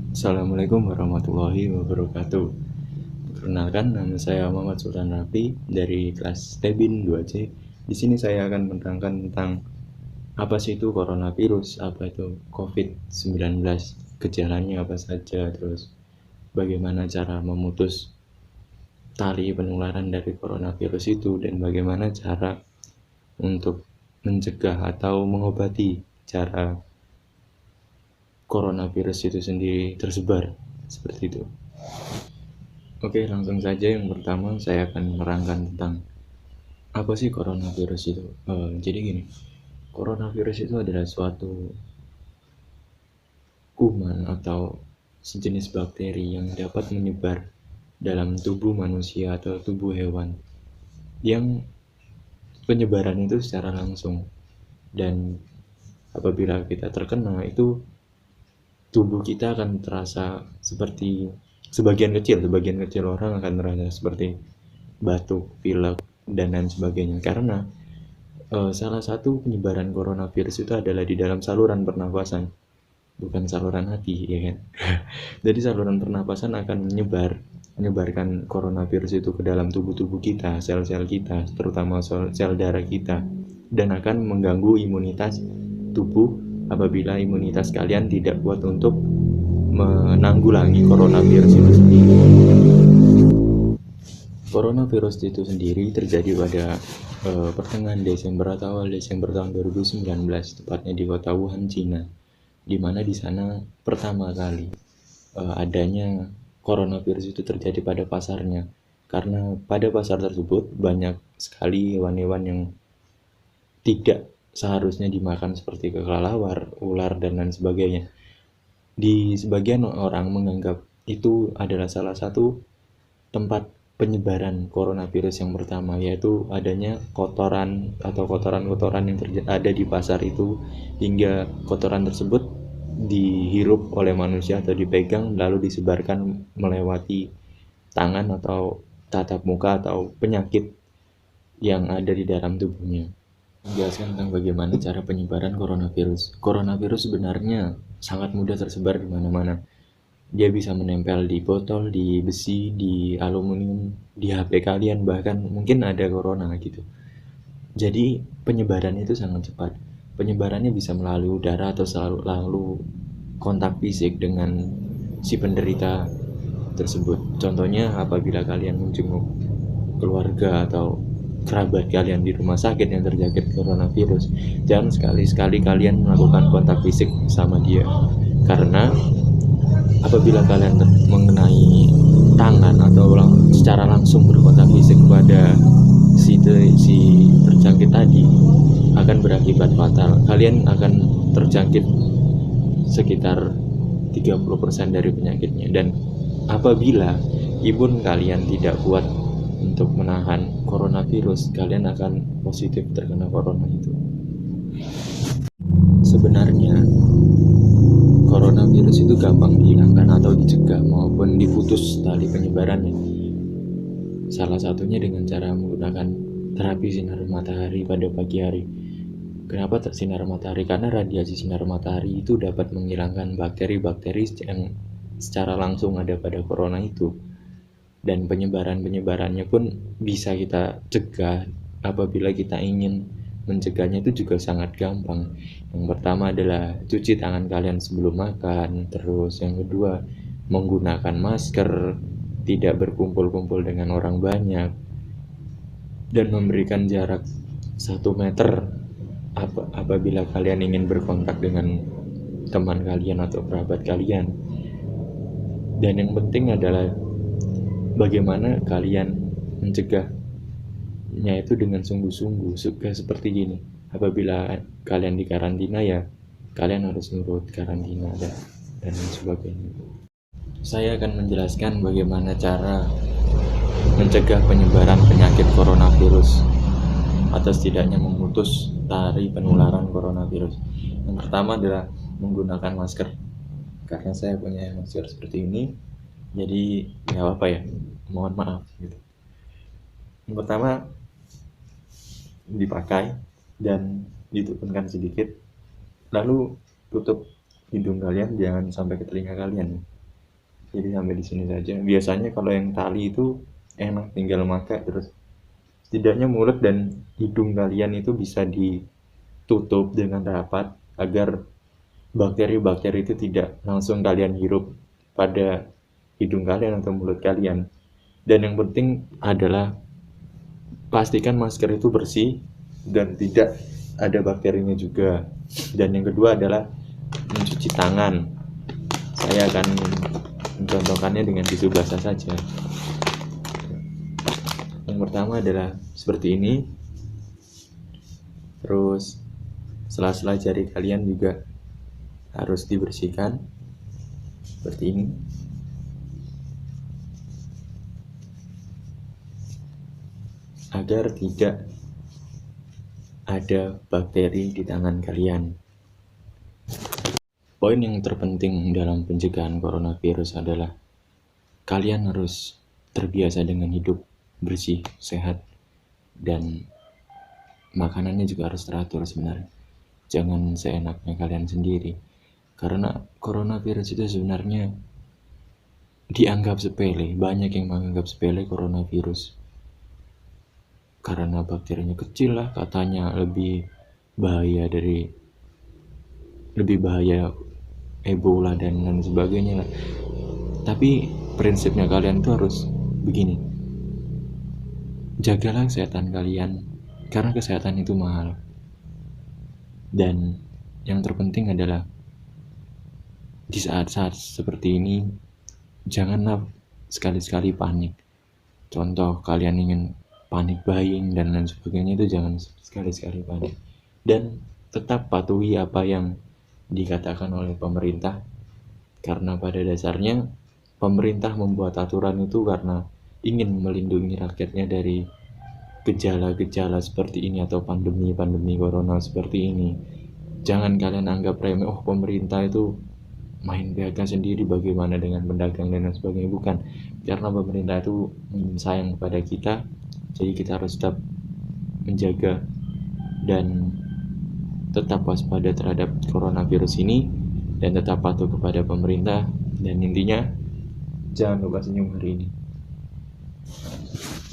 Assalamualaikum warahmatullahi wabarakatuh. Perkenalkan, nama saya Muhammad Sultan Rafi dari kelas Tebin 2C. Di sini saya akan menerangkan tentang apa sih itu coronavirus, apa itu COVID-19, gejalanya apa saja, terus bagaimana cara memutus tali penularan dari coronavirus itu, dan bagaimana cara untuk mencegah atau mengobati cara coronavirus itu sendiri tersebar, seperti itu. Oke, langsung saja. Yang pertama saya akan menerangkan tentang apa sih coronavirus itu. Jadi gini, coronavirus itu adalah suatu kuman atau sejenis bakteri yang dapat menyebar dalam tubuh manusia atau tubuh hewan, yang penyebaran itu secara langsung, dan apabila kita terkena itu tubuh kita akan terasa seperti sebagian kecil orang akan terasa seperti batuk, pilek, dan lain sebagainya, karena salah satu penyebaran coronavirus itu adalah di dalam saluran pernafasan, bukan saluran hati, ya kan? Jadi saluran pernapasan akan menyebarkan coronavirus itu ke dalam tubuh kita, sel-sel kita, terutama sel darah kita, dan akan mengganggu imunitas tubuh apabila imunitas kalian tidak kuat untuk menanggulangi coronavirus itu sendiri. Coronavirus itu sendiri terjadi pada pertengahan Desember atau awal Desember tahun 2019, tepatnya di kota Wuhan, Cina, di mana di sana pertama kali adanya coronavirus itu terjadi pada pasarnya, karena pada pasar tersebut banyak sekali hewan-hewan yang tidak seharusnya dimakan, seperti kelelawar, ular, dan lain sebagainya. Di sebagian orang menganggap itu adalah salah satu tempat penyebaran coronavirus yang pertama, yaitu adanya kotoran atau kotoran-kotoran yang ada di pasar itu, hingga kotoran tersebut dihirup oleh manusia atau dipegang lalu disebarkan melewati tangan atau tatap muka atau penyakit yang ada di dalam tubuhnya. Menjelaskan tentang bagaimana cara penyebaran coronavirus. Coronavirus sebenarnya sangat mudah tersebar di mana-mana. Dia bisa menempel di botol, di besi, di aluminium, di HP kalian, bahkan mungkin ada corona gitu. Jadi penyebaran itu sangat cepat. Penyebarannya bisa melalui udara atau selalu lalu kontak fisik dengan si penderita tersebut. Contohnya apabila kalian menjenguk keluarga atau kerabat kalian di rumah sakit yang terjangkit coronavirus, jangan sekali-sekali kalian melakukan kontak fisik sama dia, karena apabila kalian mengenai tangan atau secara langsung berkontak fisik pada si terjangkit tadi, akan berakibat fatal. Kalian akan terjangkit sekitar 30% dari penyakitnya, dan apabila imun kalian tidak kuat untuk menahan coronavirus, kalian akan positif terkena corona itu. Sebenarnya coronavirus itu gampang dihilangkan atau dicegah maupun diputus tali penyebarannya. Salah satunya dengan cara menggunakan terapi sinar matahari pada pagi hari. Kenapa sinar matahari? Karena radiasi sinar matahari itu dapat menghilangkan bakteri-bakteri yang secara langsung ada pada corona itu. Dan penyebarannya pun bisa kita cegah. Apabila kita ingin mencegahnya itu juga sangat gampang. Yang pertama adalah cuci tangan kalian sebelum makan. Terus yang kedua, menggunakan masker, tidak berkumpul-kumpul dengan orang banyak, dan memberikan jarak 1 meter apabila kalian ingin berkontak dengan teman kalian atau kerabat kalian. Dan yang penting adalah bagaimana kalian mencegahnya itu dengan sungguh-sungguh, seperti gini. Apabila kalian di karantina, ya kalian harus nurut karantina dan lain sebagainya. Saya akan menjelaskan bagaimana cara mencegah penyebaran penyakit coronavirus, atau setidaknya memutus tali penularan coronavirus. Yang pertama adalah menggunakan masker. Karena saya punya masker seperti ini, jadi nggak apa-apa ya, mohon maaf gitu. Yang pertama, dipakai dan diturunkan sedikit, lalu tutup hidung kalian jangan sampai ke telinga kalian. Jadi sampai di sini saja. Biasanya kalau yang tali itu enak, tinggal pakai terus setidaknya mulut dan hidung kalian itu bisa ditutup dengan rapat agar bakteri-bakteri itu tidak langsung kalian hirup pada hidung kalian atau mulut kalian. Dan yang penting adalah pastikan masker itu bersih dan tidak ada bakterinya juga. Dan yang kedua adalah mencuci tangan. Saya akan mencontohkannya dengan tisu basah saja. Yang pertama adalah seperti ini. Terus sela-sela jari kalian juga harus dibersihkan seperti ini. Agar tidak ada bakteri di tangan kalian. Poin yang terpenting dalam pencegahan coronavirus adalah kalian harus terbiasa dengan hidup bersih, sehat, dan makanannya juga harus teratur sebenarnya. Jangan seenaknya kalian sendiri. Karena coronavirus itu sebenarnya dianggap sepele. Banyak yang menganggap sepele coronavirus. Karena bakterinya kecil lah, katanya lebih bahaya Ebola dan lain sebagainya lah. Tapi prinsipnya kalian tuh harus begini. Jagalah kesehatan kalian, karena kesehatan itu mahal. Dan yang terpenting adalah di saat-saat seperti ini, janganlah sekali-sekali panik. Contoh, kalian ingin panik buying dan lain sebagainya, itu jangan sekali-sekali panik. Dan tetap patuhi apa yang dikatakan oleh pemerintah, karena pada dasarnya pemerintah membuat aturan itu karena ingin melindungi rakyatnya dari gejala-gejala seperti ini atau pandemi corona seperti ini. Jangan kalian anggap remeh, oh pemerintah itu main pihak sendiri, bagaimana dengan pedagang dan lain sebagainya. Bukan, karena pemerintah itu sayang kepada kita, jadi kita harus tetap menjaga dan tetap waspada terhadap coronavirus ini, dan tetap patuh kepada pemerintah, dan intinya jangan lupa senyum hari ini.